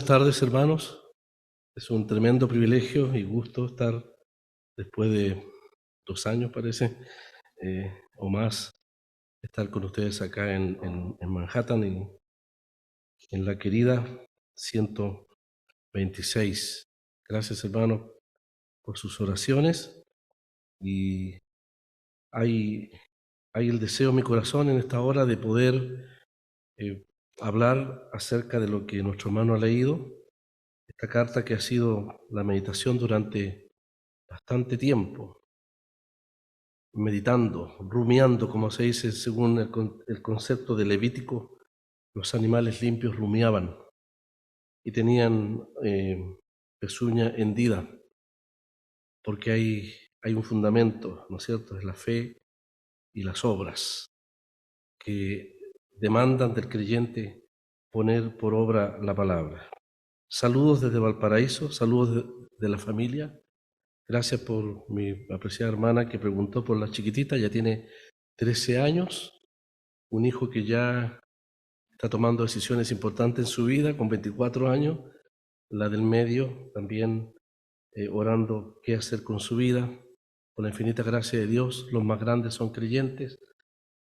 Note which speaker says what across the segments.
Speaker 1: Buenas tardes, hermanos. Es un tremendo privilegio y gusto estar después de 2 años, parece, o más, estar con ustedes acá en Manhattan, en la querida 126. Gracias, hermano, por sus oraciones. Y hay, hay el deseo en mi corazón en esta hora de poder eh, hablar acerca de lo que nuestro hermano ha leído, esta carta que ha sido la meditación durante bastante tiempo, meditando, rumiando, como se dice según el concepto de Levítico. Los animales limpios rumiaban y tenían pezuña hendida, porque hay un fundamento, ¿no es cierto?, es la fe y las obras que demandan del creyente poner por obra la palabra. Saludos desde Valparaíso, saludos de la familia. Gracias por mi apreciada hermana que preguntó por la chiquitita, ya tiene 13 años, un hijo que ya está tomando decisiones importantes en su vida, con 24 años, la del medio también orando qué hacer con su vida, con la infinita gracia de Dios. Los más grandes son creyentes,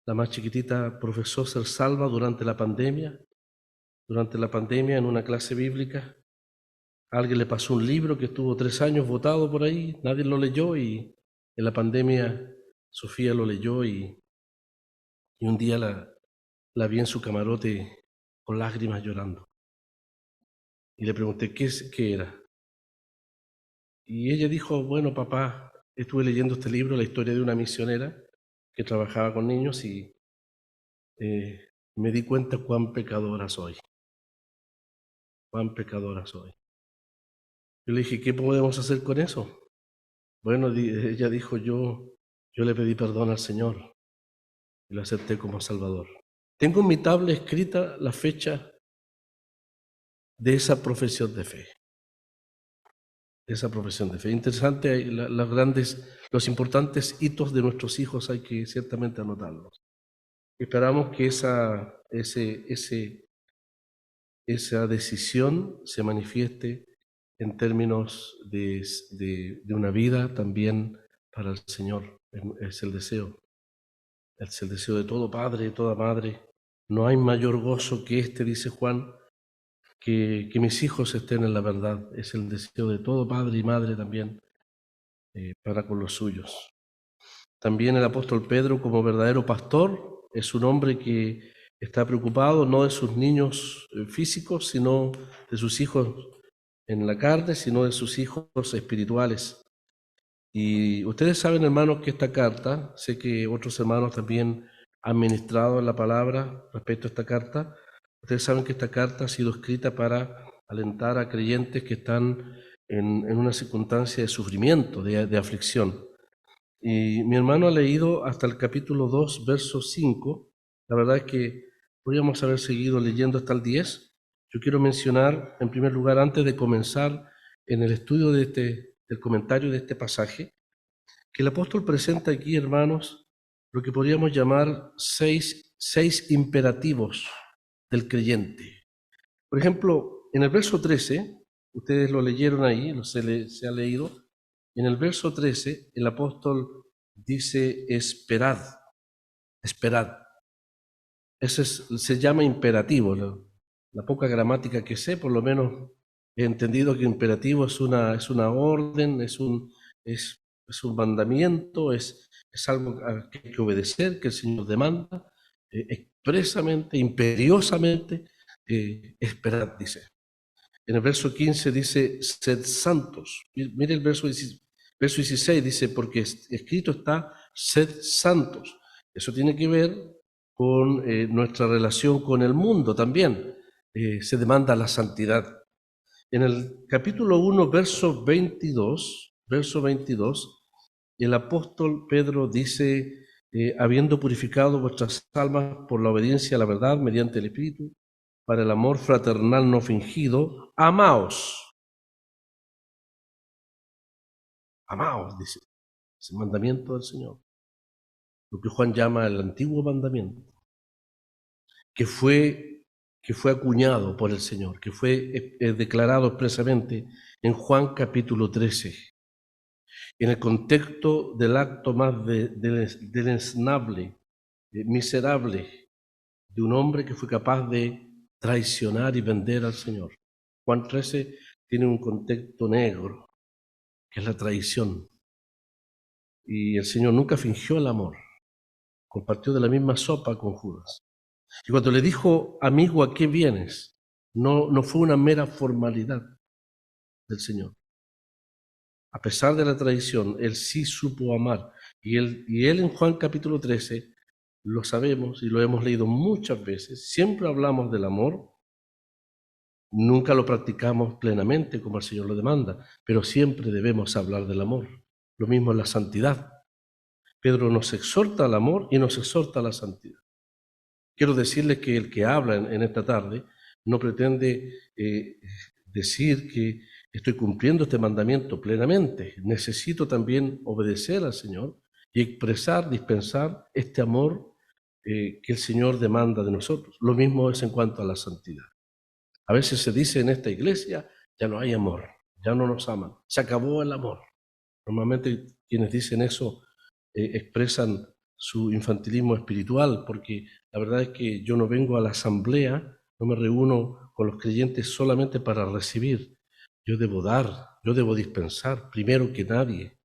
Speaker 1: la más chiquitita profesó ser salva durante la pandemia en una clase bíblica. Alguien le pasó un libro que estuvo 3 años botado por ahí, nadie lo leyó y en la pandemia Sofía lo leyó y un día la vi en su camarote con lágrimas llorando. Y le pregunté qué era. Y ella dijo, bueno, papá, estuve leyendo este libro, la historia de una misionera que trabajaba con niños y me di cuenta cuán pecadora soy, cuán pecadora soy. Yo le dije, ¿qué podemos hacer con eso? Bueno, ella dijo, yo le pedí perdón al Señor y lo acepté como Salvador. Tengo en mi tabla escrita la fecha de esa profesión de fe. Esa profesión de fe. Interesante, los importantes hitos de nuestros hijos hay que ciertamente anotarlos. Esperamos que esa decisión se manifieste en términos de una vida también para el Señor. Es el deseo de todo padre y toda madre. No hay mayor gozo que este, dice Juan, que mis hijos estén en la verdad. Es el deseo de todo padre y madre también para con los suyos. También el apóstol Pedro, como verdadero pastor, es un hombre que está preocupado no de sus niños físicos, sino de sus hijos en la carne, sino de sus hijos espirituales. Y ustedes saben, hermanos, que esta carta, sé que otros hermanos también han ministrado la palabra respecto a esta carta. Ustedes saben que esta carta ha sido escrita para alentar a creyentes que están en una circunstancia de sufrimiento, de aflicción. Y mi hermano ha leído hasta el capítulo 2, verso 5. La verdad es que podríamos haber seguido leyendo hasta el 10. Yo quiero mencionar, en primer lugar, antes de comenzar en el estudio del comentario de este pasaje, que el apóstol presenta aquí, hermanos, lo que podríamos llamar seis imperativos del creyente. Por ejemplo, en el verso 13, ustedes lo leyeron ahí, se ha leído. En el verso 13, el apóstol dice, esperad. Ese se llama imperativo. La poca gramática que sé, por lo menos he entendido que imperativo es una orden, es un mandamiento, es algo que hay que obedecer, que el Señor demanda, expresamente, imperiosamente, esperad, dice. En el verso 15 dice, sed santos. Mire el verso 16, dice, porque escrito está, sed santos. Eso tiene que ver con nuestra relación con el mundo también. Se demanda la santidad. En el capítulo 1, verso 22, el apóstol Pedro dice, habiendo purificado vuestras almas por la obediencia a la verdad mediante el Espíritu, para el amor fraternal no fingido, amaos. Amaos, dice, es el mandamiento del Señor. Lo que Juan llama el antiguo mandamiento, que fue que fue acuñado por el Señor, que fue declarado expresamente en Juan capítulo 13, en el contexto del acto más deleznable, miserable, de un hombre que fue capaz de traicionar y vender al Señor. Juan 13 tiene un contexto negro, que es la traición. Y el Señor nunca fingió el amor, compartió de la misma sopa con Judas. Y cuando le dijo, amigo, ¿a qué vienes? No fue una mera formalidad del Señor. A pesar de la traición, Él sí supo amar. Y él en Juan capítulo 13, lo sabemos y lo hemos leído muchas veces, siempre hablamos del amor, nunca lo practicamos plenamente como el Señor lo demanda, pero siempre debemos hablar del amor. Lo mismo en la santidad. Pedro nos exhorta al amor y nos exhorta a la santidad. Quiero decirles que el que habla en esta tarde no pretende decir que estoy cumpliendo este mandamiento plenamente. Necesito también obedecer al Señor y expresar, dispensar este amor que el Señor demanda de nosotros. Lo mismo es en cuanto a la santidad. A veces se dice en esta iglesia, ya no hay amor, ya no nos aman, se acabó el amor. Normalmente quienes dicen eso expresan su infantilismo espiritual, porque la verdad es que yo no vengo a la asamblea, no me reúno con los creyentes solamente para recibir. Yo debo dar, yo debo dispensar, primero que nadie,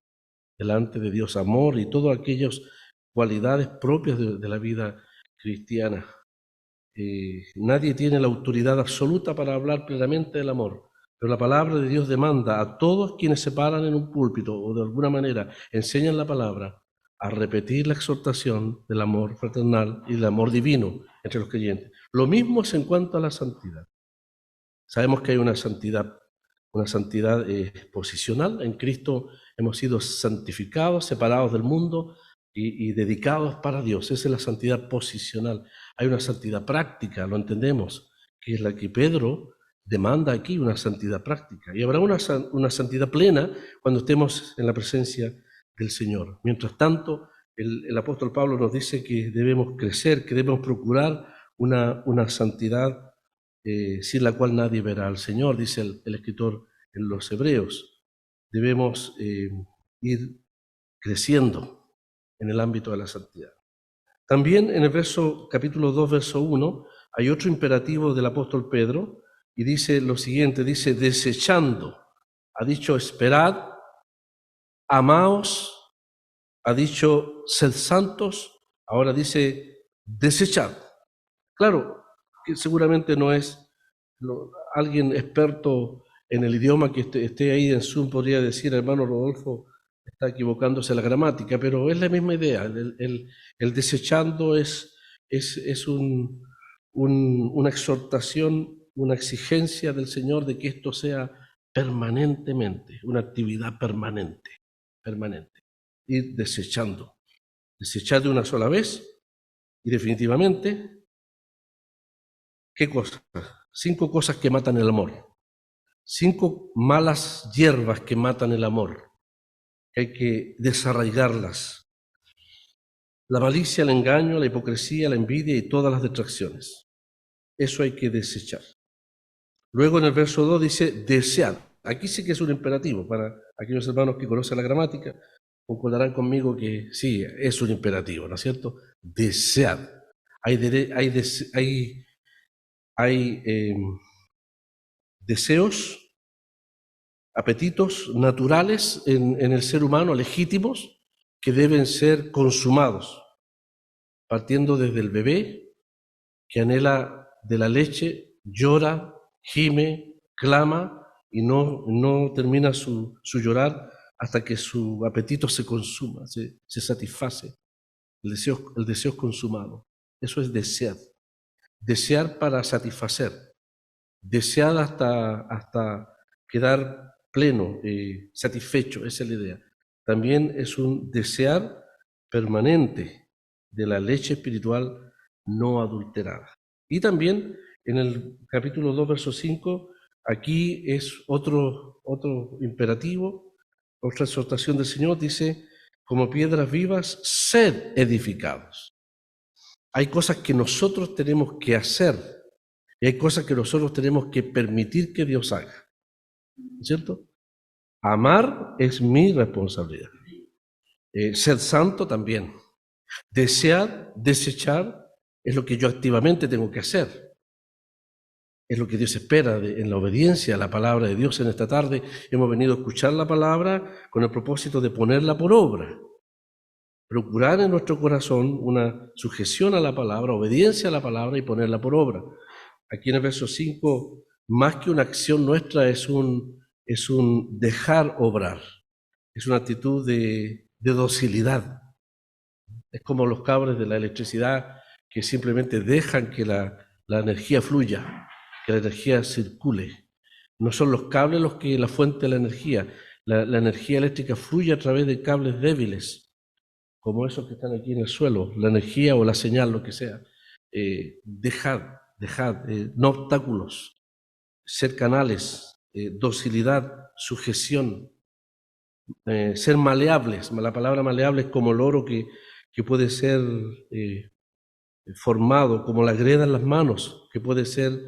Speaker 1: delante de Dios, amor y todas aquellas cualidades propias de la vida cristiana. Nadie tiene la autoridad absoluta para hablar plenamente del amor, pero la palabra de Dios demanda a todos quienes se paran en un púlpito o de alguna manera enseñan la palabra a repetir la exhortación del amor fraternal y del amor divino entre los creyentes. Lo mismo es en cuanto a la santidad. Sabemos que hay una santidad posicional. En Cristo hemos sido santificados, separados del mundo y dedicados para Dios. Esa es la santidad posicional. Hay una santidad práctica, lo entendemos, que es la que Pedro demanda aquí, una santidad práctica. Y habrá una santidad plena cuando estemos en la presencia del Señor. Mientras tanto, el apóstol Pablo nos dice que debemos crecer, que debemos procurar una santidad sin la cual nadie verá al Señor, dice el escritor en los Hebreos. Debemos ir creciendo en el ámbito de la santidad. También en el capítulo 2, verso 1, hay otro imperativo del apóstol Pedro y dice lo siguiente, dice, desechando, ha dicho esperad, amaos, ha dicho sed santos, ahora dice desechad. Claro, que seguramente no es alguien experto en el idioma que esté ahí en Zoom podría decir, hermano Rodolfo, está equivocándose la gramática, pero es la misma idea. El desechando es una exhortación, una exigencia del Señor de que esto sea permanentemente, una actividad permanente. Ir desechando. Desechar de una sola vez y definitivamente, ¿qué cosas? 5 cosas que matan el amor. 5 malas hierbas que matan el amor, que hay que desarraigarlas. La malicia, el engaño, la hipocresía, la envidia y todas las distracciones. Eso hay que desechar. Luego en el verso 2 dice, desead. Aquí sí que es un imperativo. Para aquellos hermanos que conocen la gramática, concordarán conmigo que sí, es un imperativo, ¿no es cierto? Desead. Hay deseos, apetitos naturales en el ser humano, legítimos, que deben ser consumados, partiendo desde el bebé que anhela de la leche, llora, gime, clama y no termina su llorar hasta que su apetito se consuma, se satisface. El deseo es consumado. Eso es desear. Desear para satisfacer. Desear hasta quedar pleno, satisfecho, esa es la idea. También es un desear permanente de la leche espiritual no adulterada. Y también en el capítulo 2, verso 5, aquí es otro imperativo, otra exhortación del Señor, dice, como piedras vivas, sed edificados. Hay cosas que nosotros tenemos que hacer Y hay cosas que nosotros tenemos que permitir que Dios haga, ¿cierto? Amar es mi responsabilidad. Ser santo también. Desear, desechar, es lo que yo activamente tengo que hacer. Es lo que Dios espera en la obediencia a la palabra de Dios. En esta tarde hemos venido a escuchar la palabra con el propósito de ponerla por obra. Procurar en nuestro corazón una sujeción a la palabra, obediencia a la palabra y ponerla por obra. Aquí en el verso 5, más que una acción nuestra, es un dejar obrar. Es una actitud de docilidad. Es como los cables de la electricidad que simplemente dejan que la energía fluya, que la energía circule. No son los cables los que la fuente de la energía. La energía eléctrica fluye a través de cables débiles, como esos que están aquí en el suelo, la energía o la señal, lo que sea. Dejad, no obstáculos, ser canales, docilidad, sujeción, ser maleables. La palabra maleable es como el oro que puede ser formado, como la greda en las manos, que puede ser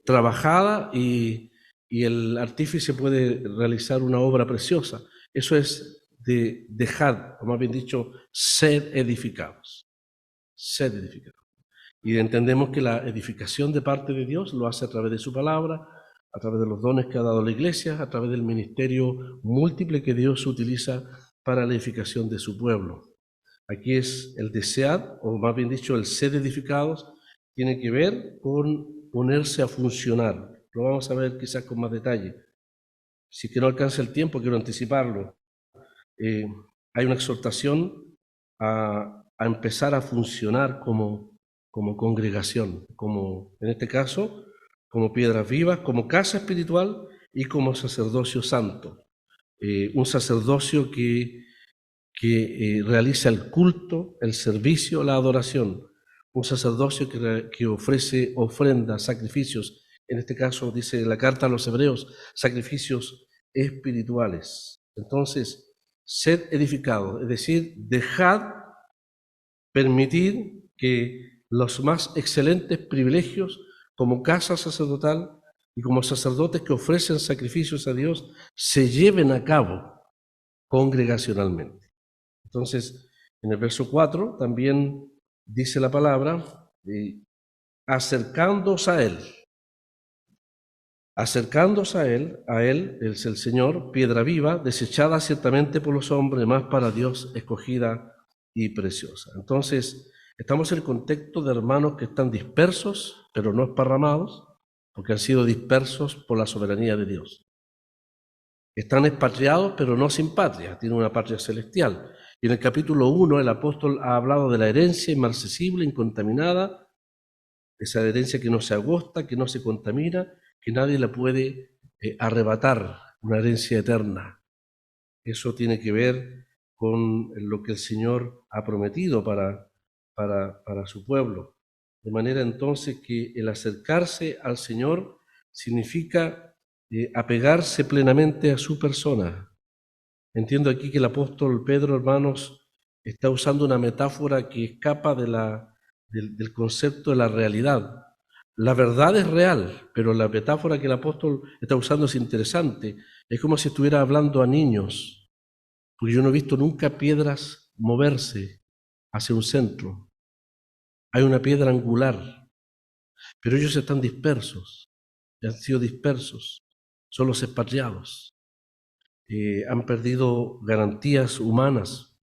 Speaker 1: trabajada y el artífice puede realizar una obra preciosa. Eso es de dejar, o más bien dicho, ser edificados. Ser edificados. Y entendemos que la edificación de parte de Dios lo hace a través de su palabra, a través de los dones que ha dado la iglesia, a través del ministerio múltiple que Dios utiliza para la edificación de su pueblo. Aquí es el desear, o más bien dicho, el ser edificados, tiene que ver con ponerse a funcionar. Lo vamos a ver quizás con más detalle. Si es que no alcanza el tiempo, quiero anticiparlo. Hay una exhortación a empezar a funcionar como congregación, como en este caso, como piedras vivas, como casa espiritual y como sacerdocio santo. Un sacerdocio que realiza el culto, el servicio, la adoración. Un sacerdocio que ofrece ofrendas, sacrificios. En este caso, dice la carta a los hebreos, sacrificios espirituales. Entonces, sed edificados, es decir, dejad permitir que los más excelentes privilegios como casa sacerdotal y como sacerdotes que ofrecen sacrificios a Dios se lleven a cabo congregacionalmente. Entonces, en el verso 4 también dice la palabra, acercándoos a Él. Acercándoos a Él es el Señor, piedra viva, desechada ciertamente por los hombres, más para Dios escogida y preciosa. Entonces, estamos en el contexto de hermanos que están dispersos, pero no esparramados, porque han sido dispersos por la soberanía de Dios. Están expatriados, pero no sin patria, tienen una patria celestial. Y en el capítulo 1 el apóstol ha hablado de la herencia inmarcesible, incontaminada, esa herencia que no se agosta, que no se contamina, que nadie la puede arrebatar, una herencia eterna. Eso tiene que ver con lo que el Señor ha prometido para su pueblo. De manera entonces que el acercarse al Señor significa apegarse plenamente a su persona. Entiendo aquí que el apóstol Pedro, hermanos, está usando una metáfora que escapa del concepto de la realidad. La verdad es real, pero la metáfora que el apóstol está usando es interesante. Es como si estuviera hablando a niños, porque yo no he visto nunca piedras moverse hacia un centro. Hay una piedra angular, pero ellos están dispersos, han sido dispersos, son los expatriados. Han perdido garantías humanas,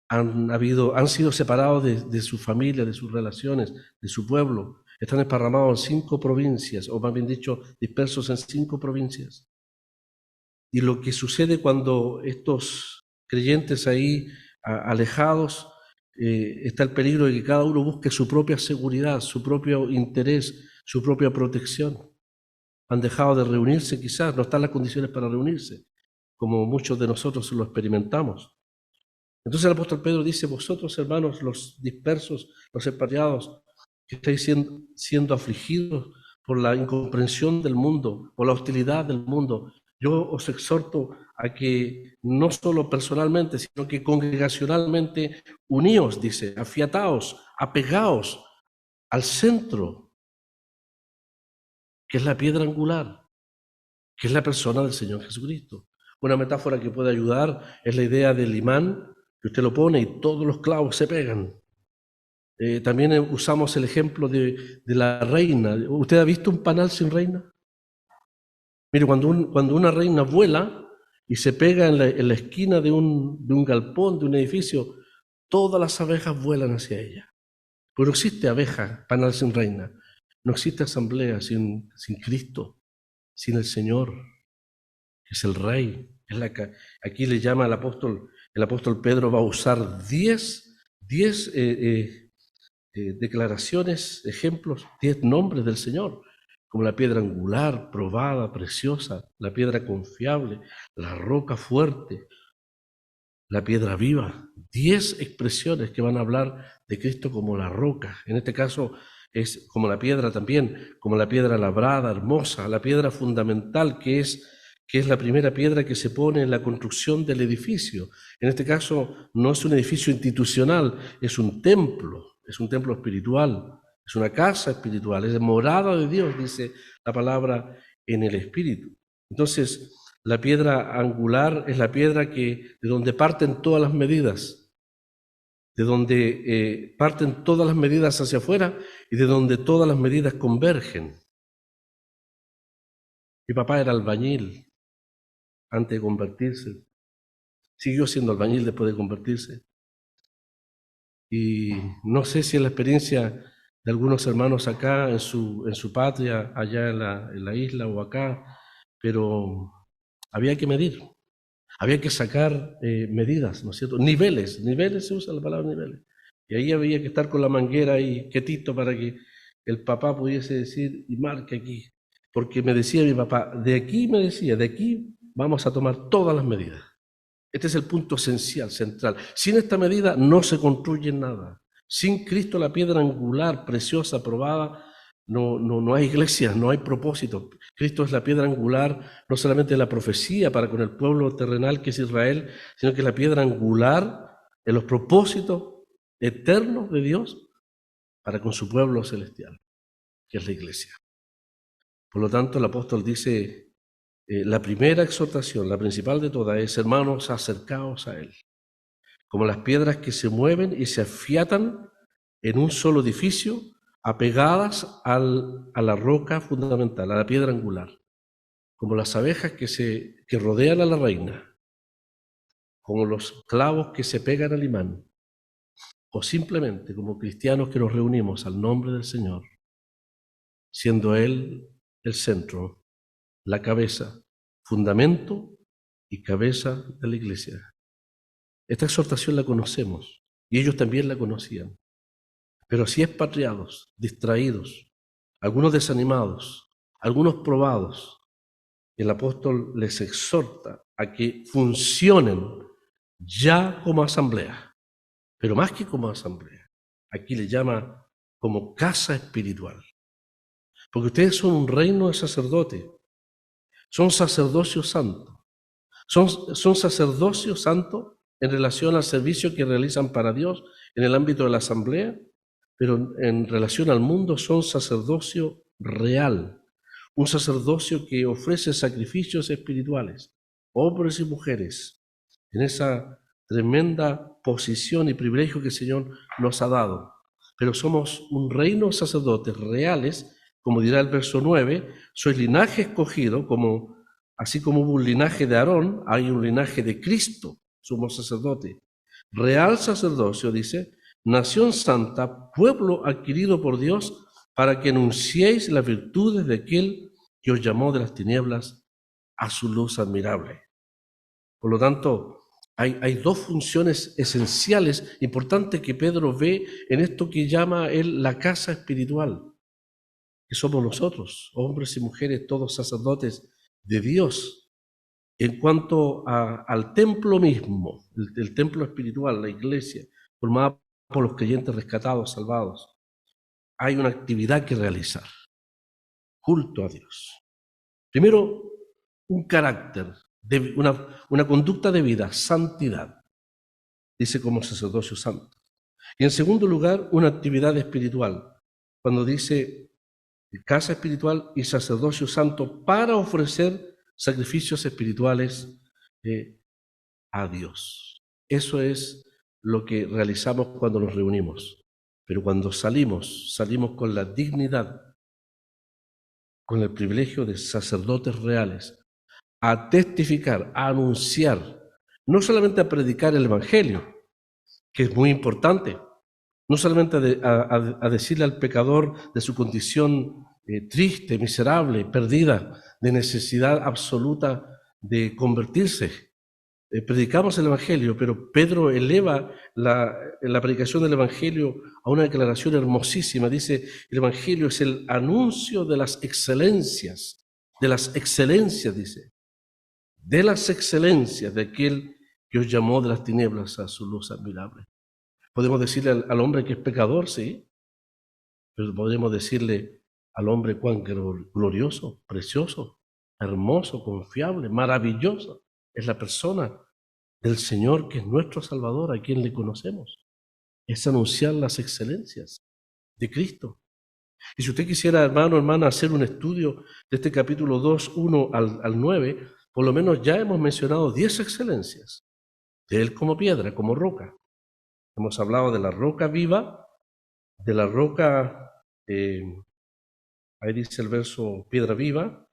Speaker 1: han sido separados de su familia, de sus relaciones, de su pueblo. Están esparramados en 5 provincias, o más bien dicho, dispersos en 5 provincias. Y lo que sucede cuando estos creyentes ahí alejados, está el peligro de que cada uno busque su propia seguridad, su propio interés, su propia protección. Han dejado de reunirse quizás, no están las condiciones para reunirse, como muchos de nosotros lo experimentamos. Entonces el apóstol Pedro dice, vosotros hermanos, los dispersos, los expatriados, que estáis siendo afligidos por la incomprensión del mundo, por la hostilidad del mundo, yo os exhorto a que no solo personalmente, sino que congregacionalmente uníos, dice, afiataos, apegaos al centro, que es la piedra angular, que es la persona del Señor Jesucristo. Una metáfora que puede ayudar es la idea del imán, que usted lo pone y todos los clavos se pegan. También usamos el ejemplo de la reina. ¿Usted ha visto un panal sin reina? Mire, cuando una reina vuela y se pega en la esquina de un galpón, de un edificio, todas las abejas vuelan hacia ella. Pero no existe abeja, panal sin reina. No existe asamblea sin Cristo, sin el Señor, que es el Rey. Aquí le llama el apóstol Pedro va a usar 10 declaraciones, ejemplos, 10 nombres del Señor, como la piedra angular, probada, preciosa, la piedra confiable, la roca fuerte, la piedra viva. 10 expresiones que van a hablar de Cristo como la roca. En este caso es como la piedra también, como la piedra labrada, hermosa, la piedra fundamental que es la primera piedra que se pone en la construcción del edificio. En este caso no es un edificio institucional, es un templo espiritual, es una casa espiritual, es morada de Dios, dice la palabra en el Espíritu. Entonces, la piedra angular es la piedra de donde parten todas las medidas, de donde parten todas las medidas hacia afuera y de donde todas las medidas convergen. Mi papá era albañil antes de convertirse, siguió siendo albañil después de convertirse. Y no sé si es la experiencia de algunos hermanos acá en su patria, allá en la isla o acá, pero había que medir. Había que sacar medidas, ¿no es cierto? Niveles se usa la palabra niveles. Y ahí había que estar con la manguera ahí quietito para que el papá pudiese decir, y marque aquí. Porque me decía mi papá, de aquí vamos a tomar todas las medidas. Este es el punto esencial, central. Sin esta medida no se construye nada. Sin Cristo, la piedra angular, preciosa, probada, no hay iglesia, no hay propósito. Cristo es la piedra angular, no solamente de la profecía para con el pueblo terrenal que es Israel, sino que es la piedra angular de los propósitos eternos de Dios para con su pueblo celestial, que es la iglesia. Por lo tanto, el apóstol dice, la primera exhortación, la principal de todas, es: hermanos, acercaos a Él, como las piedras que se mueven y se afiatan en un solo edificio, apegadas a la roca fundamental, a la piedra angular, como las abejas que rodean a la reina, como los clavos que se pegan al imán, o simplemente como cristianos que nos reunimos al nombre del Señor, siendo Él el centro, la cabeza, fundamento y cabeza de la iglesia. Esta exhortación la conocemos y ellos también la conocían. Pero si expatriados, distraídos, algunos desanimados, algunos probados, el apóstol les exhorta a que funcionen ya como asamblea, pero más que como asamblea, aquí le llama como casa espiritual. Porque ustedes son un reino de sacerdotes, son sacerdocio santo, son sacerdocio santo en relación al servicio que realizan para Dios en el ámbito de la asamblea, pero en relación al mundo son sacerdocio real, un sacerdocio que ofrece sacrificios espirituales, hombres y mujeres, en esa tremenda posición y privilegio que el Señor nos ha dado. Pero somos un reino de sacerdotes reales, como dirá el verso 9, sois linaje escogido, así como hubo un linaje de Aarón, hay un linaje de Cristo, somos sacerdotes. Real sacerdocio, dice, nación santa, pueblo adquirido por Dios, para que anunciéis las virtudes de aquel que os llamó de las tinieblas a su luz admirable. Por lo tanto, hay dos funciones esenciales, importantes, que Pedro ve en esto que llama él la casa espiritual, que somos nosotros, hombres y mujeres, todos sacerdotes de Dios. En cuanto al templo mismo, el templo espiritual, la iglesia, formada por los creyentes rescatados, salvados, hay una actividad que realizar: culto a Dios. Primero, un carácter, una conducta de vida, santidad, dice como sacerdocio santo. Y en segundo lugar, una actividad espiritual, cuando dice casa espiritual y sacerdocio santo para ofrecer sacrificios espirituales a Dios. Eso es lo que realizamos cuando nos reunimos. Pero cuando salimos con la dignidad, con el privilegio de sacerdotes reales, a testificar, a anunciar, no solamente a predicar el Evangelio, que es muy importante, no solamente a decirle al pecador de su condición triste, miserable, perdida, de necesidad absoluta de convertirse. Predicamos el Evangelio, pero Pedro eleva la predicación del Evangelio a una declaración hermosísima. Dice, el Evangelio es el anuncio de las excelencias, dice, de las excelencias de aquel que os llamó de las tinieblas a su luz admirable. Podemos decirle al hombre que es pecador, sí, pero podemos decirle al hombre cuán glorioso, precioso, hermoso, confiable, maravilloso es la persona del Señor que es nuestro Salvador, a quien le conocemos. Es anunciar las excelencias de Cristo. Y si usted quisiera, hermano, hermana, hacer un estudio de este capítulo 2, 1 al 9, por lo menos ya hemos mencionado 10 excelencias de Él como piedra, como roca. Hemos hablado de la roca viva, de la roca, ahí dice el verso, piedra viva,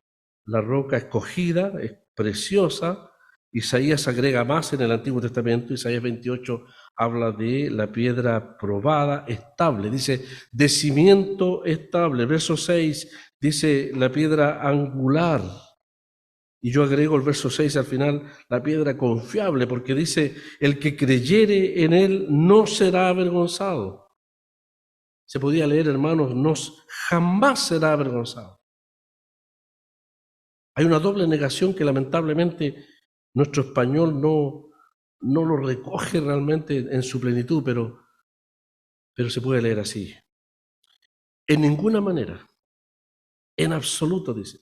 Speaker 1: la roca escogida, es preciosa. Isaías agrega más en el Antiguo Testamento. Isaías 28 habla de la piedra probada, estable, dice de cimiento estable. Verso 6 dice la piedra angular. Y yo agrego el verso 6 al final, la piedra confiable, porque dice, el que creyere en él no será avergonzado. Se podía leer, hermanos, jamás será avergonzado. Hay una doble negación que lamentablemente nuestro español no lo recoge realmente en su plenitud, pero se puede leer así. En ninguna manera, en absoluto, dice.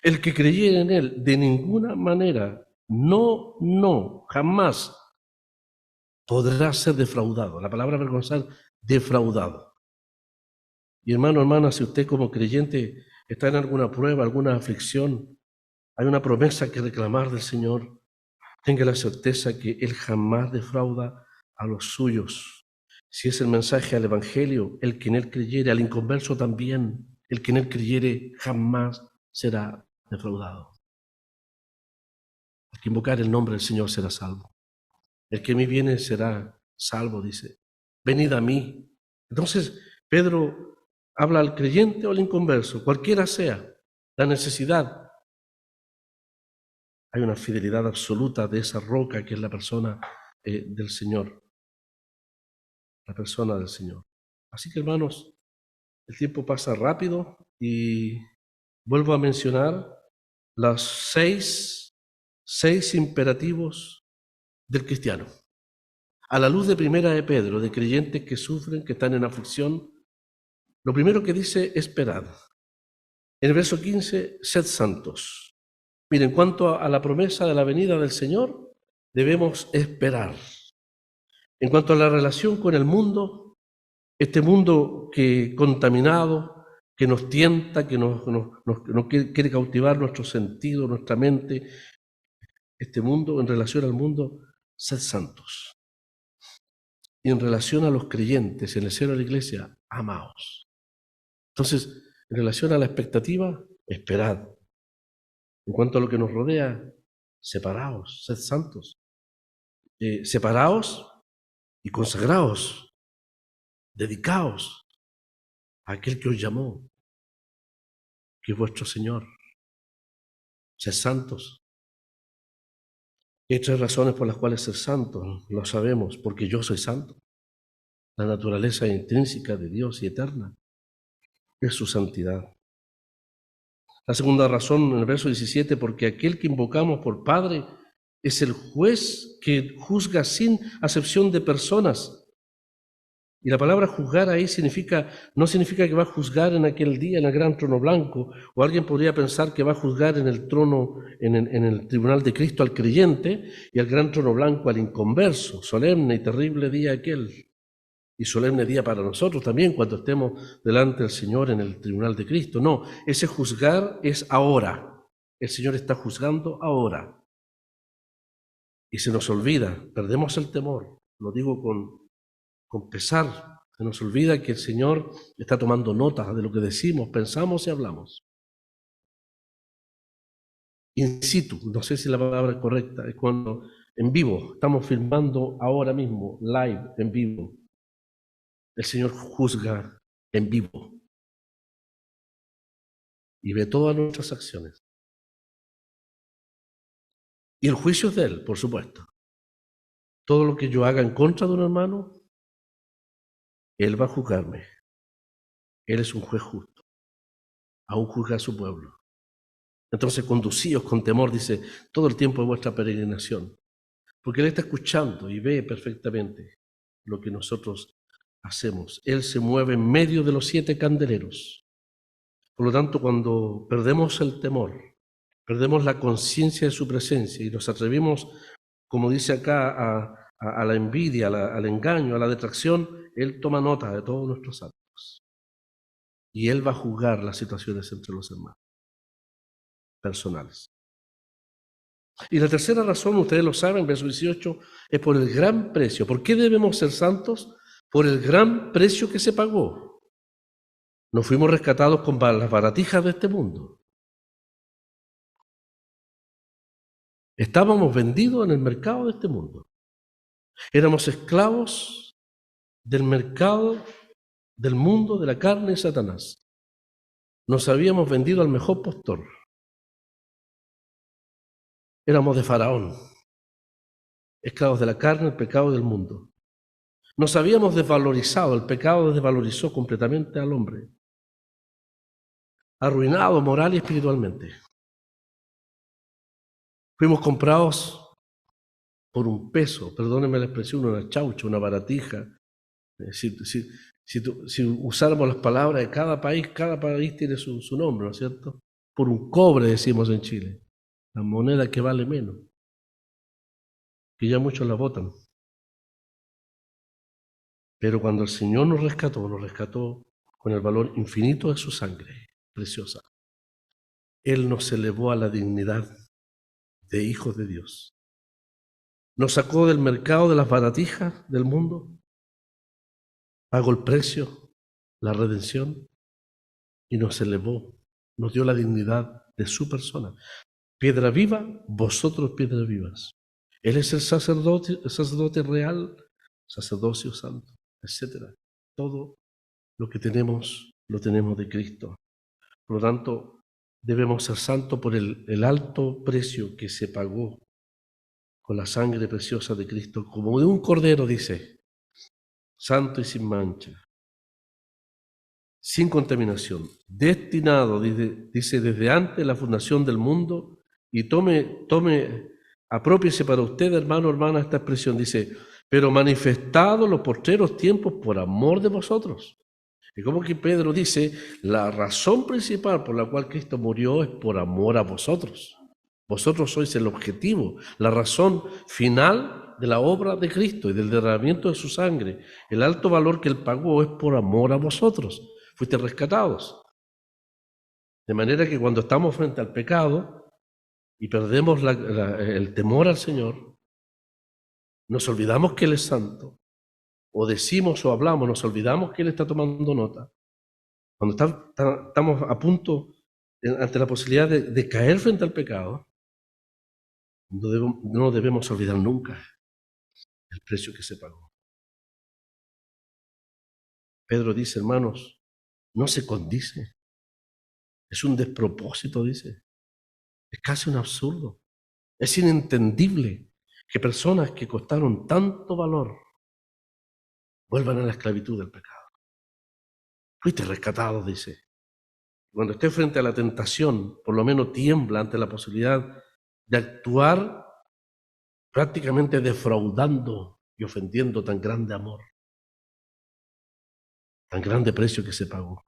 Speaker 1: El que creyera en él, de ninguna manera, no, jamás podrá ser defraudado. La palabra avergonzar, defraudado. Y hermano, si usted como creyente está en alguna prueba, alguna aflicción, hay una promesa que reclamar del Señor, tenga la certeza que Él jamás defrauda a los suyos. Si es el mensaje al Evangelio, el que en Él creyere, al inconverso también, el que en Él creyere jamás será defraudado. El que invocar el nombre del Señor será salvo. El que a mí viene será salvo, dice. Venid a mí. Entonces, Pedro habla al creyente o al inconverso, cualquiera sea la necesidad. Hay una fidelidad absoluta de esa roca que es la persona del Señor. La persona del Señor. Así que, hermanos, el tiempo pasa rápido y vuelvo a mencionar los seis imperativos del cristiano. A la luz de primera de Pedro, de creyentes que sufren, que están en aflicción, lo primero que dice, esperad. En el verso 15, sed santos. Miren, en cuanto a la promesa de la venida del Señor, debemos esperar. En cuanto a la relación con el mundo, este mundo que contaminado, que nos tienta, que nos quiere cautivar nuestro sentido, nuestra mente, este mundo, en relación al mundo, sed santos. Y en relación a los creyentes, en el seno de la iglesia, amaos. Entonces, en relación a la expectativa, esperad. En cuanto a lo que nos rodea, separaos, sed santos. Separaos y consagraos, dedicaos a aquel que os llamó, que es vuestro Señor. Sed santos. Y hay 3 razones por las cuales ser santos, lo sabemos, porque yo soy santo. La naturaleza intrínseca de Dios y eterna es su santidad. La segunda razón, en el verso 17, porque aquel que invocamos por Padre es el juez que juzga sin acepción de personas. Y la palabra juzgar ahí no significa que va a juzgar en aquel día en el gran trono blanco, o alguien podría pensar que va a juzgar en el trono, en el tribunal de Cristo al creyente y al gran trono blanco al inconverso, solemne y terrible día aquel. y solemne día para nosotros también cuando estemos delante del Señor en el tribunal de Cristo. No, ese juzgar es ahora. El Señor está juzgando ahora. Y se nos olvida, perdemos el temor, lo digo con pesar, se nos olvida que el Señor está tomando nota de lo que decimos, pensamos y hablamos. In situ, no sé si la palabra es correcta, es cuando en vivo, estamos filmando ahora mismo, live, en vivo. El Señor juzga en vivo y ve todas nuestras acciones. Y el juicio es de Él, por supuesto. Todo lo que yo haga en contra de un hermano, Él va a juzgarme. Él es un juez justo, aún juzga a su pueblo. Entonces, conducíos con temor, dice, todo el tiempo de vuestra peregrinación. Porque Él está escuchando y ve perfectamente lo que nosotros hacemos. Él se mueve en medio de los 7 candeleros. Por lo tanto, cuando perdemos el temor, perdemos la conciencia de su presencia y nos atrevimos, como dice acá, a la envidia, al engaño, a la detracción, Él toma nota de todos nuestros actos. Y Él va a juzgar las situaciones entre los hermanos personales. Y la tercera razón, ustedes lo saben, verso 18, es por el gran precio. ¿Por qué debemos ser santos? Por el gran precio que se pagó. No fuimos rescatados con las baratijas de este mundo. Estábamos vendidos en el mercado de este mundo. Éramos esclavos del mercado del mundo, de la carne de Satanás. Nos habíamos vendido al mejor postor. Éramos de Faraón, esclavos de la carne, el pecado del mundo. Nos habíamos desvalorizado, el pecado desvalorizó completamente al hombre. Arruinado moral y espiritualmente. Fuimos comprados por un peso, perdónenme la expresión, una chaucha, una baratija. Si usáramos las palabras de cada país tiene su nombre, ¿no es cierto? Por un cobre, decimos en Chile, la moneda que vale menos, que ya muchos la votan. Pero cuando el Señor nos rescató con el valor infinito de su sangre, preciosa. Él nos elevó a la dignidad de hijos de Dios. Nos sacó del mercado de las baratijas del mundo, pagó el precio, la redención, y nos elevó, nos dio la dignidad de su persona. Piedra viva, vosotros piedras vivas. Él es el sacerdote real, sacerdocio santo, etc. Todo lo que tenemos, lo tenemos de Cristo. Por lo tanto, debemos ser santos por el alto precio que se pagó con la sangre preciosa de Cristo, como de un cordero, dice, santo y sin mancha, sin contaminación, destinado, dice, desde antes de la fundación del mundo, y aprópiese para usted, hermano, hermana, esta expresión, dice, pero manifestado los postreros tiempos por amor de vosotros. Y como que Pedro dice, la razón principal por la cual Cristo murió es por amor a vosotros. Vosotros sois el objetivo, la razón final de la obra de Cristo y del derramamiento de su sangre. El alto valor que Él pagó es por amor a vosotros. Fuiste rescatados. De manera que cuando estamos frente al pecado y perdemos el temor al Señor, nos olvidamos que Él es santo, o decimos o hablamos, nos olvidamos que Él está tomando nota. Cuando estamos a punto, ante la posibilidad de caer frente al pecado, no debemos olvidar nunca el precio que se pagó. Pedro dice, hermanos, no se condice. Es un despropósito, dice. Es casi un absurdo. Es inentendible que personas que costaron tanto valor vuelvan a la esclavitud del pecado. Fuiste rescatado, dice. Cuando esté frente a la tentación, por lo menos tiembla ante la posibilidad de actuar prácticamente defraudando y ofendiendo tan grande amor, tan grande precio que se pagó.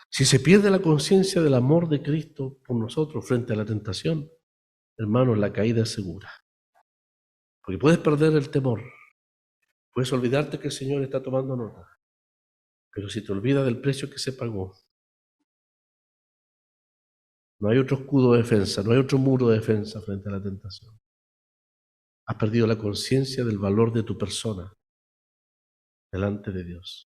Speaker 1: Si se pierde la conciencia del amor de Cristo por nosotros frente a la tentación, hermanos, la caída es segura. Porque puedes perder el temor, Puedes olvidarte que el Señor está tomando nota, pero si te olvidas del precio que se pagó, no hay otro escudo de defensa, no hay otro muro de defensa frente a la tentación. Has perdido la conciencia del valor de tu persona delante de Dios.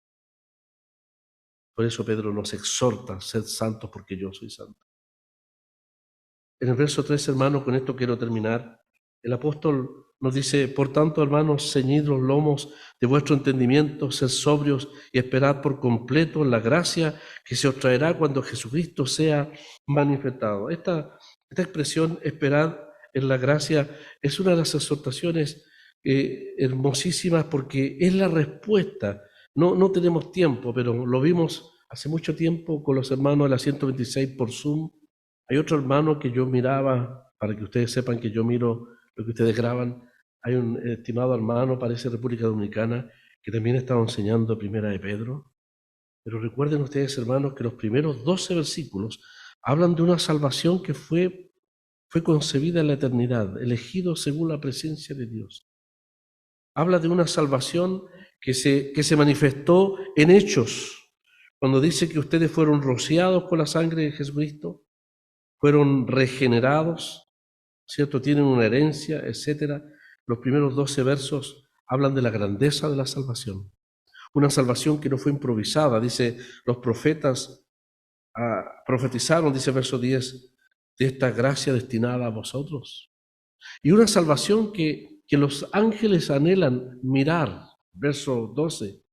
Speaker 1: Por eso Pedro nos exhorta, sed santos porque yo soy santo. En el verso 3, hermanos, con esto quiero terminar. El apóstol nos dice, por tanto, hermanos, ceñid los lomos de vuestro entendimiento, sed sobrios y esperad por completo la gracia que se os traerá cuando Jesucristo sea manifestado. Esta expresión, esperad en la gracia, es una de las exhortaciones hermosísimas porque es la respuesta. No tenemos tiempo, pero lo vimos hace mucho tiempo con los hermanos de la 126 por Zoom. Hay otro hermano que yo miraba, para que ustedes sepan que yo miro lo que ustedes graban. Hay un estimado hermano, parece República Dominicana, que también estaba enseñando Primera de Pedro. Pero recuerden ustedes, hermanos, que los primeros 12 versículos hablan de una salvación que fue concebida en la eternidad, elegido según la presencia de Dios. Habla de una salvación que se manifestó en hechos, cuando dice que ustedes fueron rociados con la sangre de Jesucristo, fueron regenerados, ¿cierto? Tienen una herencia, etcétera. Los primeros 12 versos hablan de la grandeza de la salvación. Una salvación que no fue improvisada. Dice, los profetas profetizaron, dice verso 10, de esta gracia destinada a vosotros. Y una salvación que los ángeles anhelan mirar. Verso 12,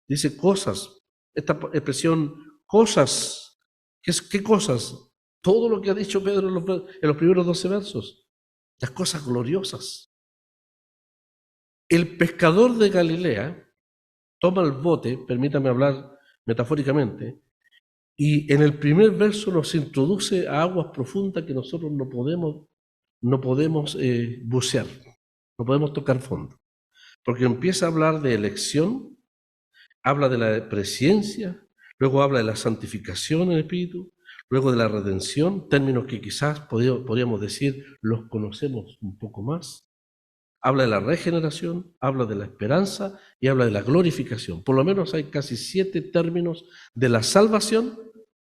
Speaker 1: dice cosas. Esta expresión, cosas. ¿Qué cosas? Todo lo que ha dicho Pedro en los primeros 12 versos, las cosas gloriosas. El pescador de Galilea toma el bote, permítame hablar metafóricamente, y en el primer verso nos introduce a aguas profundas que nosotros no podemos bucear, no podemos tocar fondo, porque empieza a hablar de elección, habla de la presciencia, luego habla de la santificación en el Espíritu, luego de la redención, términos que quizás podríamos decir los conocemos un poco más. Habla de la regeneración, habla de la esperanza y habla de la glorificación. Por lo menos hay casi 7 términos de la salvación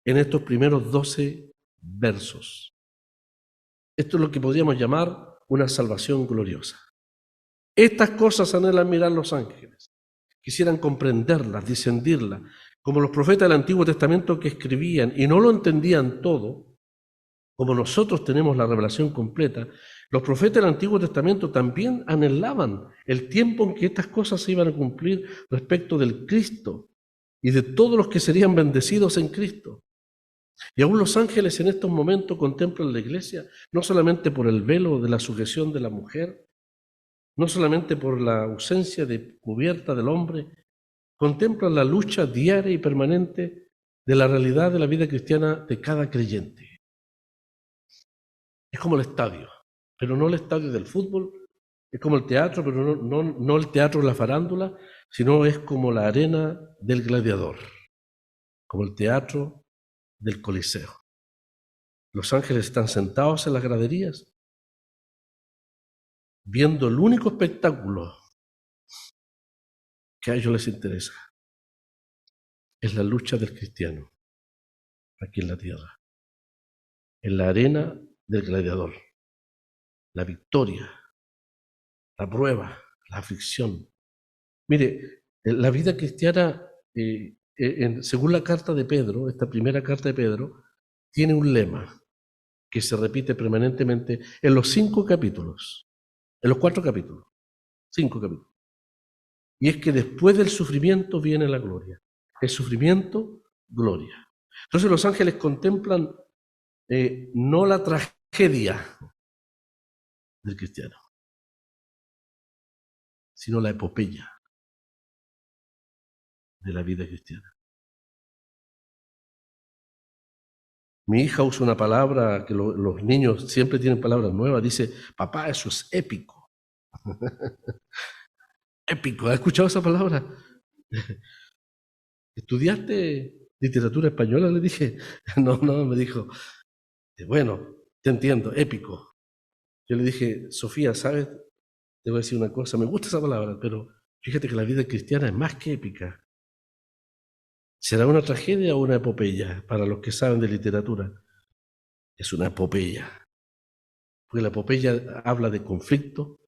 Speaker 1: en estos primeros 12 versos. Esto es lo que podríamos llamar una salvación gloriosa. Estas cosas anhelan mirar los ángeles. Quisieran comprenderlas, discernirlas, como los profetas del Antiguo Testamento que escribían y no lo entendían todo, como nosotros tenemos la revelación completa. Los profetas del Antiguo Testamento también anhelaban el tiempo en que estas cosas se iban a cumplir respecto del Cristo y de todos los que serían bendecidos en Cristo. Y aún los ángeles en estos momentos contemplan la iglesia, no solamente por el velo de la sujeción de la mujer, no solamente por la ausencia de cubierta del hombre, contemplan la lucha diaria y permanente de la realidad de la vida cristiana de cada creyente. Es como el estadio, pero no el estadio del fútbol, es como el teatro, pero no el teatro de la farándula, sino es como la arena del gladiador, como el teatro del Coliseo. Los ángeles están sentados en las graderías, viendo el único espectáculo que a ellos les interesa. Es la lucha del cristiano aquí en la tierra, en la arena del gladiador, la victoria, la prueba, la aflicción. Mire, la vida cristiana, según la carta de Pedro, esta primera carta de Pedro, tiene un lema que se repite permanentemente en los 5 capítulos, en los 4 capítulos, 5 capítulos. Y es que después del sufrimiento viene la gloria. El sufrimiento, gloria. Entonces los ángeles contemplan no la tragedia del cristiano, sino la epopeya de la vida cristiana. Mi hija usa una palabra que los niños siempre tienen palabras nuevas. Dice, papá, eso es épico. Épico, ¿has escuchado esa palabra? ¿Estudiaste literatura española? Le dije. No, me dijo, bueno, te entiendo, épico. Yo le dije, Sofía, ¿sabes? Te voy a decir una cosa, me gusta esa palabra, pero Fíjate que la vida cristiana es más que épica. ¿Será una tragedia o una epopeya? Para los que saben de literatura, es una epopeya. Porque la epopeya habla de conflicto,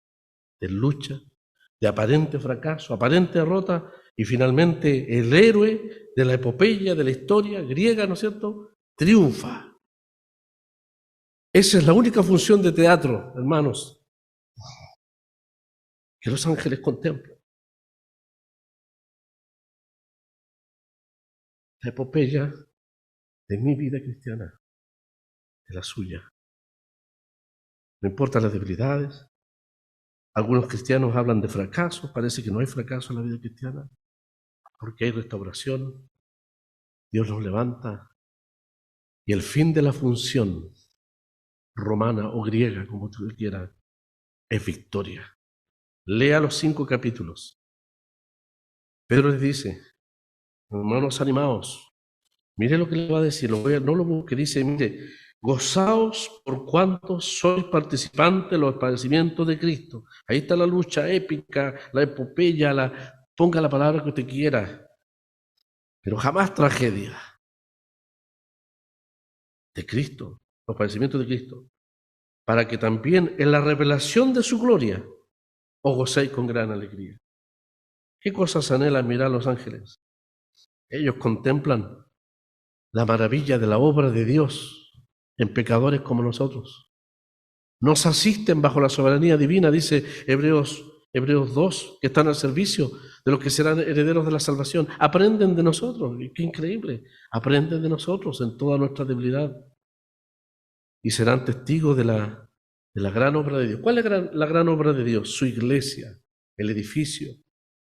Speaker 1: de lucha, de aparente fracaso, aparente derrota, y finalmente el héroe de la epopeya, de la historia griega, ¿no es cierto?, triunfa. Esa es la única función de teatro, hermanos, que los ángeles contemplan. La epopeya de mi vida cristiana, de la suya. No importa las debilidades. Algunos cristianos hablan de fracaso, parece que no hay fracaso en la vida cristiana, porque hay restauración, Dios nos levanta, y el fin de la función romana o griega, como tú quieras, es victoria. Lea los 5 capítulos. Pedro les dice, hermanos animados, mire lo que le va a decir, no lo busque, dice, mire, gozaos por cuanto sois participantes de los padecimientos de Cristo. Ahí está la lucha épica, la epopeya, ponga la palabra que usted quiera, pero jamás tragedia. De Cristo, los padecimientos de Cristo, para que también en la revelación de su gloria os gocéis con gran alegría. ¿Qué cosas anhelan mirar los ángeles? Ellos contemplan la maravilla de la obra de Dios en pecadores como nosotros. Nos asisten bajo la soberanía divina, dice Hebreos 2, que están al servicio de los que serán herederos de la salvación. Aprenden de nosotros, qué increíble, aprenden de nosotros en toda nuestra debilidad y serán testigos de la gran obra de Dios. ¿Cuál es la gran obra de Dios? Su iglesia, el edificio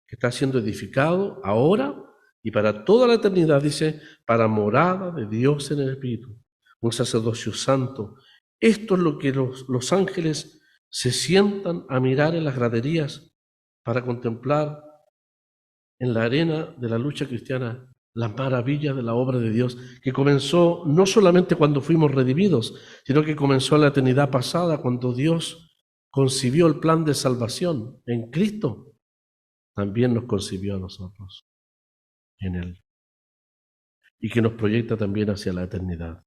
Speaker 1: que está siendo edificado ahora y para toda la eternidad, dice, para morada de Dios en el Espíritu, un sacerdocio santo. Esto es lo que los ángeles se sientan a mirar en las graderías para contemplar en la arena de la lucha cristiana las maravillas de la obra de Dios, que comenzó no solamente cuando fuimos redimidos, sino que comenzó en la eternidad pasada, cuando Dios concibió el plan de salvación en Cristo, también nos concibió a nosotros en Él, y que nos proyecta también hacia la eternidad.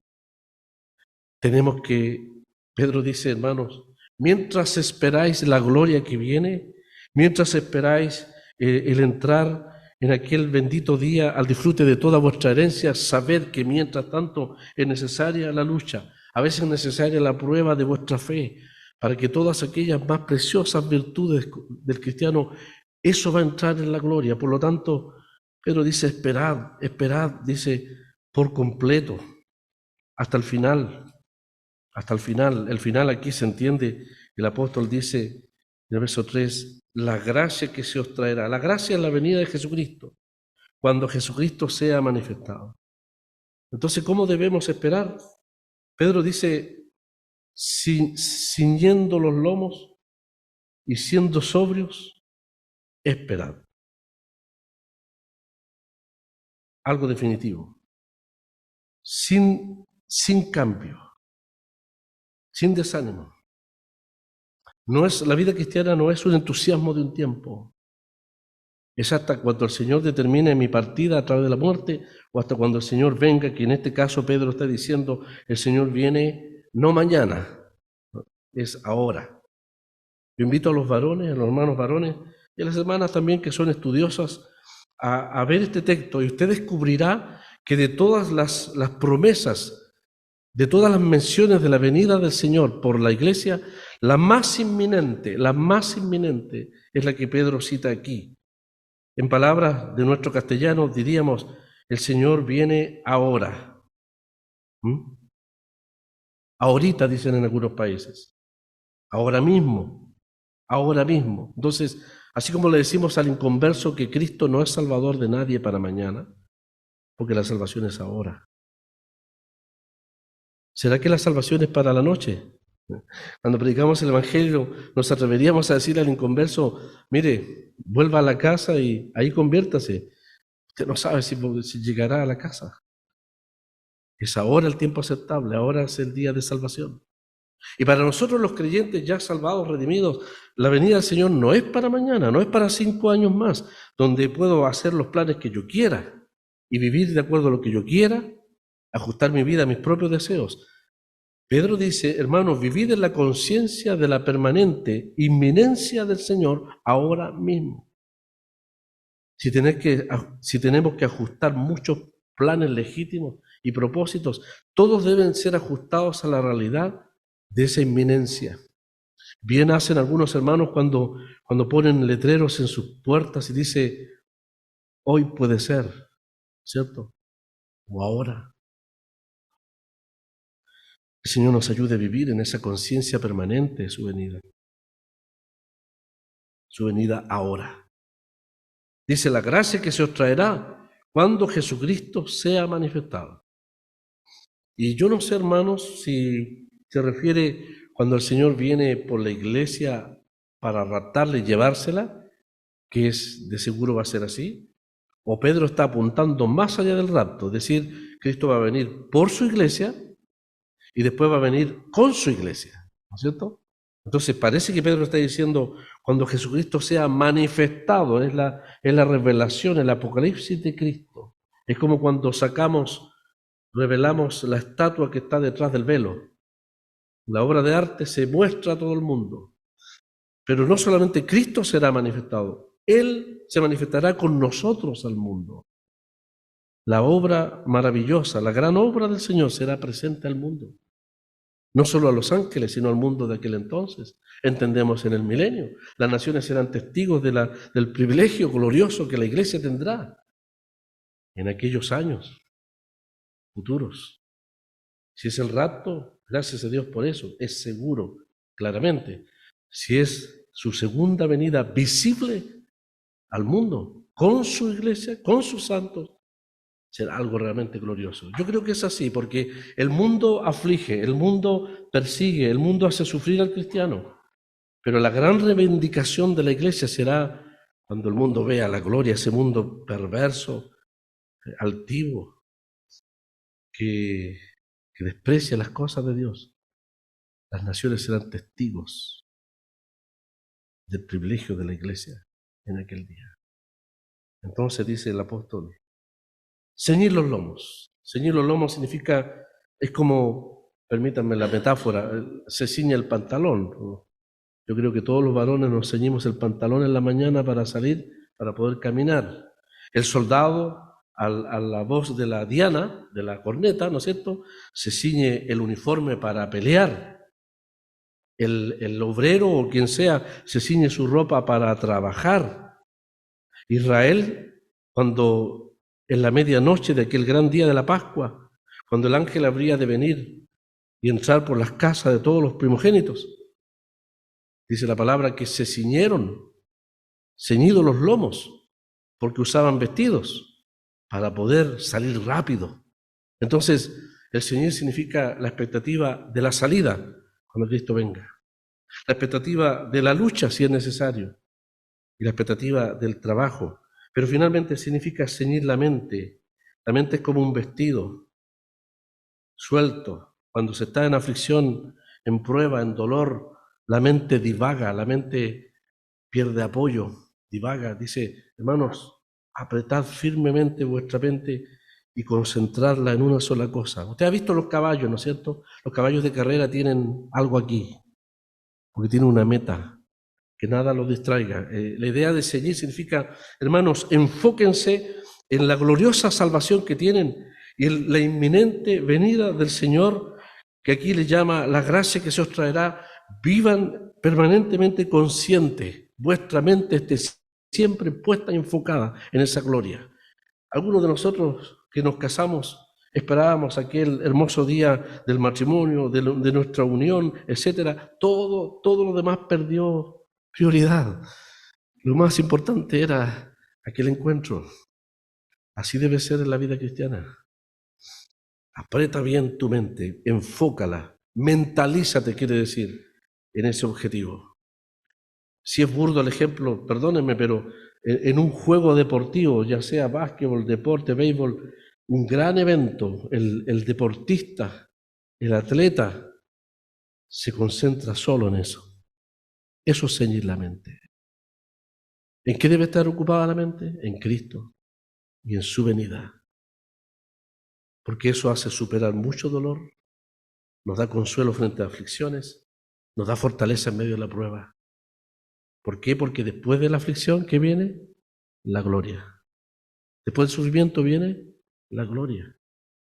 Speaker 1: Tenemos que, Pedro dice, hermanos, mientras esperáis la gloria que viene, mientras esperáis el entrar en aquel bendito día al disfrute de toda vuestra herencia, sabed que mientras tanto es necesaria la lucha, a veces es necesaria la prueba de vuestra fe, para que todas aquellas más preciosas virtudes del cristiano, eso va a entrar en la gloria. Por lo tanto, Pedro dice, esperad, dice, por completo, hasta el final. Hasta el final. El final aquí se entiende, el apóstol dice en el verso 3, la gracia que se os traerá. La gracia es la venida de Jesucristo, cuando Jesucristo sea manifestado. Entonces, ¿cómo debemos esperar? Pedro dice, ciñendo los lomos y siendo sobrios, esperad. Algo definitivo. Sin cambio, sin desánimo. La vida cristiana no es un entusiasmo de un tiempo. Es hasta cuando el Señor determine mi partida a través de la muerte, o hasta cuando el Señor venga, que en este caso Pedro está diciendo, el Señor viene no mañana, es ahora. Yo invito a los varones, a los hermanos varones, y a las hermanas también que son estudiosas, a ver este texto, y usted descubrirá que de todas las promesas, de todas las menciones de la venida del Señor por la iglesia, la más inminente es la que Pedro cita aquí. En palabras de nuestro castellano diríamos, el Señor viene ahora. Ahorita dicen en algunos países. Ahora mismo. Entonces, así como le decimos al inconverso que Cristo no es salvador de nadie para mañana, porque la salvación es ahora. ¿Será que la salvación es para la noche? Cuando predicamos el Evangelio, nos atreveríamos a decir al inconverso, mire, vuelva a la casa y ahí conviértase. Usted no sabe si llegará a la casa. Es ahora el tiempo aceptable, ahora es el día de salvación. Y para nosotros los creyentes ya salvados, redimidos, la venida del Señor no es para mañana, no es para 5 años más, donde puedo hacer los planes que yo quiera y vivir de acuerdo a lo que yo quiera, ajustar mi vida a mis propios deseos. Pedro dice, hermanos, vivid en la conciencia de la permanente inminencia del Señor ahora mismo. Si tenemos que ajustar muchos planes legítimos y propósitos, todos deben ser ajustados a la realidad de esa inminencia. Bien hacen algunos hermanos cuando ponen letreros en sus puertas y dice, hoy puede ser, ¿cierto? O ahora. El Señor nos ayude a vivir en esa conciencia permanente de su venida ahora. Dice, la gracia que se os traerá cuando Jesucristo sea manifestado. Y yo no sé, hermanos, si se refiere cuando el Señor viene por la iglesia para raptarla y llevársela, que es de seguro va a ser así, o Pedro está apuntando más allá del rapto, es decir, Cristo va a venir por su iglesia y después va a venir con su iglesia, ¿no es cierto? Entonces parece que Pedro está diciendo, cuando Jesucristo sea manifestado, es la revelación, el apocalipsis de Cristo. Es como cuando revelamos la estatua que está detrás del velo. La obra de arte se muestra a todo el mundo. Pero no solamente Cristo será manifestado, Él se manifestará con nosotros al mundo. La obra maravillosa, la gran obra del Señor será presente al mundo. No solo a los ángeles, sino al mundo de aquel entonces. Entendemos en el milenio. Las naciones serán testigos del privilegio glorioso que la iglesia tendrá en aquellos años futuros. Si es el rapto, gracias a Dios por eso, es seguro, claramente. Si es su segunda venida visible al mundo, con su iglesia, con sus santos, será algo realmente glorioso. Yo creo que es así, porque el mundo aflige, el mundo persigue, el mundo hace sufrir al cristiano. Pero la gran reivindicación de la iglesia será cuando el mundo vea la gloria, ese mundo perverso, altivo, que desprecia las cosas de Dios. Las naciones serán testigos del privilegio de la iglesia en aquel día. Entonces dice el apóstol, ceñir los lomos. Ceñir los lomos significa, es como, permítanme la metáfora, se ciña el pantalón. Yo creo que todos los varones nos ceñimos el pantalón en la mañana para salir, para poder caminar. El soldado, a la voz de la diana, de la corneta, ¿no es cierto?, se ciñe el uniforme para pelear. El obrero o quien sea se ciñe su ropa para trabajar. Israel, cuando en la medianoche de aquel gran día de la Pascua, cuando el ángel habría de venir y entrar por las casas de todos los primogénitos, dice la palabra que se ciñeron, ceñidos los lomos, porque usaban vestidos para poder salir rápido. Entonces, el ceñir significa la expectativa de la salida cuando Cristo venga, la expectativa de la lucha si es necesario, y la expectativa del trabajo. Pero finalmente significa ceñir la mente. La mente es como un vestido suelto. Cuando se está en aflicción, en prueba, en dolor, la mente divaga, la mente pierde apoyo, divaga. Dice, hermanos, apretad firmemente vuestra mente y concentrarla en una sola cosa. Usted ha visto los caballos, ¿no es cierto? Los caballos de carrera tienen algo aquí, porque tienen una meta, que nada los distraiga. La idea de ceñir significa, hermanos, enfóquense en la gloriosa salvación que tienen y en la inminente venida del Señor, que aquí le llama la gracia que se os traerá. Vivan permanentemente conscientes, vuestra mente esté siempre puesta y enfocada en esa gloria. Algunos de nosotros que nos casamos esperábamos aquel hermoso día del matrimonio, de nuestra unión, etcétera. Todo lo demás perdió prioridad. Lo más importante era aquel encuentro. Así debe ser en la vida cristiana. Aprieta bien tu mente, enfócala, mentalízate, quiere decir, en ese objetivo. Si es burdo el ejemplo, perdónenme, pero en un juego deportivo, ya sea básquetbol, deporte, béisbol, un gran evento, el deportista, el atleta, se concentra solo en eso. Eso es ceñir la mente. ¿En qué debe estar ocupada la mente? En Cristo y en su venida. Porque eso hace superar mucho dolor, nos da consuelo frente a aflicciones, nos da fortaleza en medio de la prueba. ¿Por qué? Porque después de la aflicción, ¿qué viene? La gloria. Después del sufrimiento viene la gloria.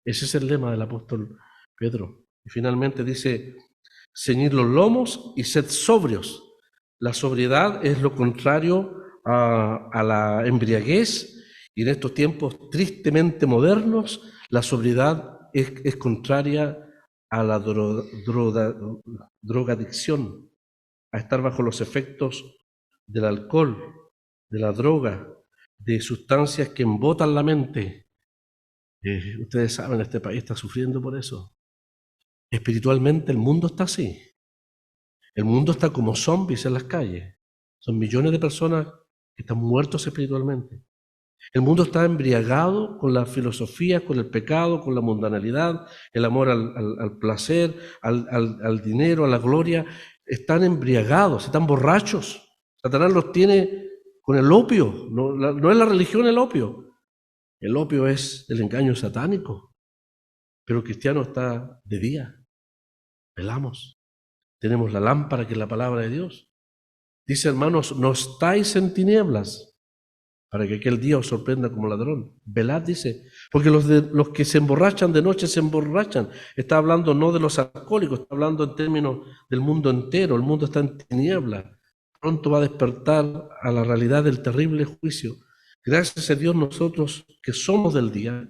Speaker 1: Ese es el lema del apóstol Pedro. Y finalmente dice, ceñid los lomos y sed sobrios. La sobriedad es lo contrario a la embriaguez, y en estos tiempos tristemente modernos, la sobriedad es contraria a la drogadicción, a estar bajo los efectos del alcohol, de la droga, de sustancias que embotan la mente. Ustedes saben, este país está sufriendo por eso. Espiritualmente el mundo está así. El mundo está como zombies en las calles. Son millones de personas que están muertos espiritualmente. El mundo está embriagado con la filosofía, con el pecado, con la mundanalidad, el amor al placer, al dinero, a la gloria. Están embriagados, están borrachos. Satanás los tiene con el opio. No es la religión el opio. El opio es el engaño satánico. Pero el cristiano está de día. Velamos. Tenemos la lámpara que es la palabra de Dios. Dice, hermanos, no estáis en tinieblas para que aquel día os sorprenda como ladrón. Velad, dice, porque los que se emborrachan de noche se emborrachan. Está hablando no de los alcohólicos, está hablando en términos del mundo entero. El mundo está en tinieblas. Pronto va a despertar a la realidad del terrible juicio. Gracias a Dios nosotros que somos del día,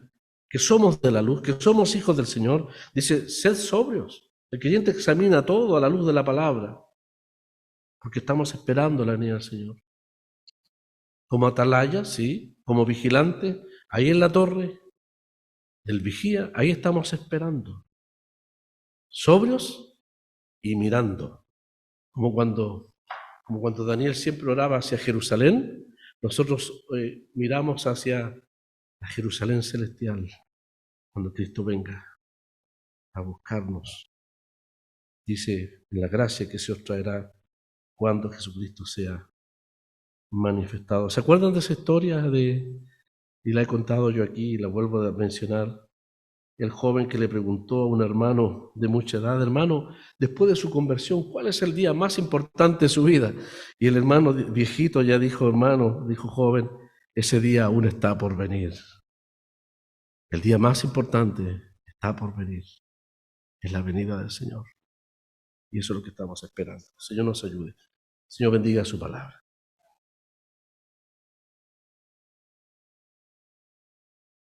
Speaker 1: que somos de la luz, que somos hijos del Señor, dice, sed sobrios. El creyente examina todo a la luz de la palabra, porque estamos esperando la venida del Señor. Como atalaya, sí, como vigilante, ahí en la torre del vigía, ahí estamos esperando, sobrios y mirando, como cuando Daniel siempre oraba hacia Jerusalén, nosotros miramos hacia la Jerusalén celestial, cuando Cristo venga a buscarnos. Dice en la gracia que se os traerá cuando Jesucristo sea manifestado. ¿Se acuerdan de esa historia y la he contado yo aquí y la vuelvo a mencionar? El joven que le preguntó a un hermano de mucha edad, hermano, después de su conversión, ¿cuál es el día más importante de su vida? Y el hermano viejito ya dijo, hermano, dijo joven, ese día aún está por venir. El día más importante está por venir. Es la venida del Señor. Y eso es lo que estamos esperando. El Señor nos ayude. El Señor bendiga su palabra.